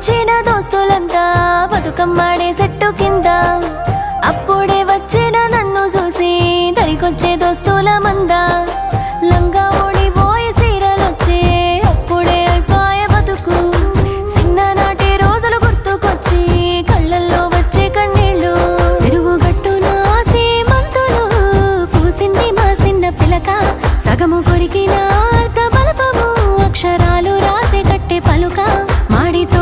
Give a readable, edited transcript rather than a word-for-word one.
వచ్చిన దోస్తులంతా బతుకమ్మాడే చెట్టు కింద అప్పుడే వచ్చిన నన్ను చూసి దరికొచ్చే దోస్తుల మంద లంగా ఓడిపోయి సీరలొచ్చే అప్పుడే అయిపోయే బతుకు చిన్ననాటి రోజులు గుర్తుకొచ్చి కళ్ళల్లో వచ్చే కన్నీళ్ళు చెరువు గట్టున సీమంతులు పూసింది మా చిన్న పిలక సగము కొరికిన అర్థ బలపము అక్షరాలు రాసి కట్టే పలుక మాడితో